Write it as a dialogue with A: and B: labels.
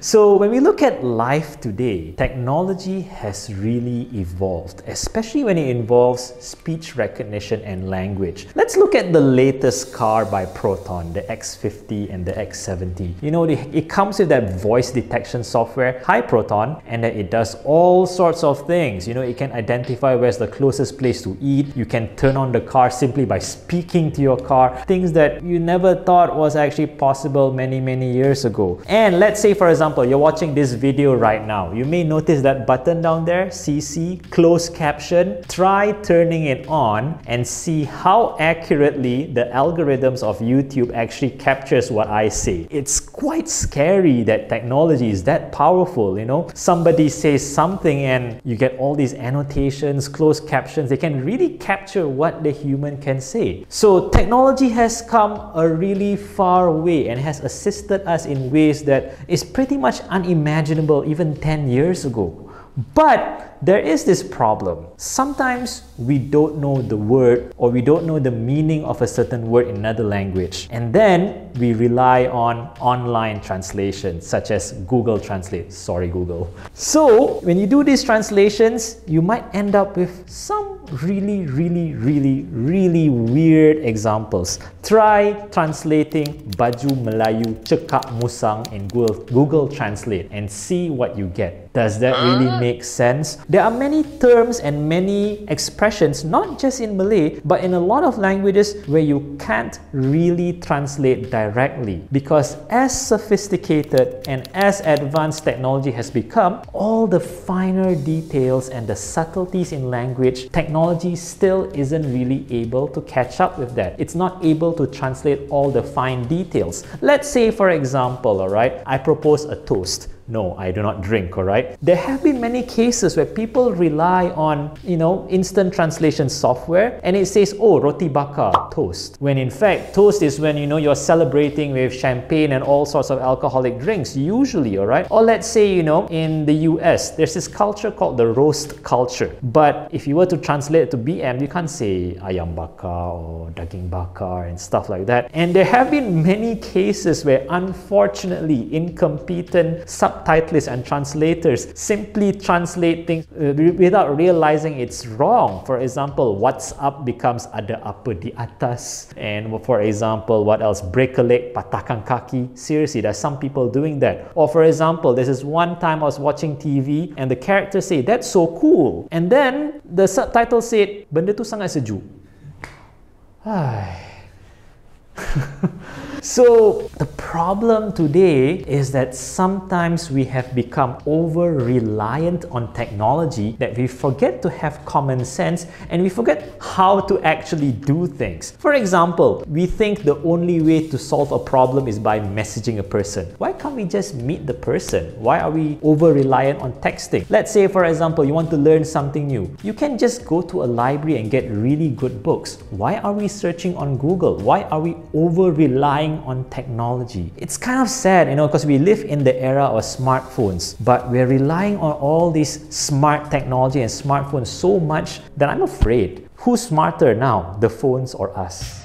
A: So when we look at life today, technology has really evolved, especially when it involves speech recognition and language. Let's look at the latest car by Proton, the X50 and the X70. You know, it comes with that voice detection software, Hi Proton, and that it does all sorts of things. You know, it can identify where's the closest place to eat. You can turn on the car simply by speaking to your car, things that you never thought was actually possible many years ago. And let's say, for example, you're watching this video right now. You may notice that button down there, CC, closed caption. Try turning it on and see how accurately the algorithms of YouTube actually captures what I say. It's quite scary that technology is that powerful, you know. Somebody says something and you get all these annotations, closed captions. They can really capture what the human can say. So technology has come a really far way and has assisted us in ways that is pretty much unimaginable even 10 years ago. But there is this problem. Sometimes we don't know the word or we don't know the meaning of a certain word in another language. And then we rely on online translations such as Google Translate. Sorry, Google. So when you do these translations, you might end up with some really weird examples. Try translating baju Melayu cekak musang in Google Translate and see what you get. Does that really make sense? There are many terms and many expressions, not just in Malay, but in a lot of languages where you can't really translate directly, because as sophisticated and as advanced technology has become, all the finer details and the subtleties in language, technology still isn't really able to catch up with that. It's not able to translate all the fine details. Let's say, for example, alright, I propose a toast. No, I do not drink, alright? There have been many cases where people rely on, you know, instant translation software and it says, oh, roti bakar, toast. When in fact, toast is when, you know, you're celebrating with champagne and all sorts of alcoholic drinks, usually, alright? Or let's say, you know, in the US, there's this culture called the roast culture. But if you were to translate it to BM, you can't say ayam bakar or daging bakar and stuff like that. And there have been many cases where, unfortunately, incompetent subtitlists and translators simply translate things without realizing it's wrong. For example, what's up becomes ada apa di atas. And for example, what else? Break a leg, patahkan kaki. Seriously, there's some people doing that. Or for example, this is one time I was watching TV and the character said, that's so cool. And then the subtitle said, benda tu sangat sejuk. So the problem today is that sometimes we have become over-reliant on technology that we forget to have common sense and we forget how to actually do things. For example, we think the only way to solve a problem is by messaging a person. Why can't we just meet the person? Why are we over-reliant on texting? Let's say, for example, you want to learn something new. You can just go to a library and get really good books. Why are we searching on Google? Why are we over-relying on technology? It's kind of sad, you know, because we live in the era of smartphones, but we're relying on all this smart technology and smartphones so much that I'm afraid, who's smarter now, the phones or us?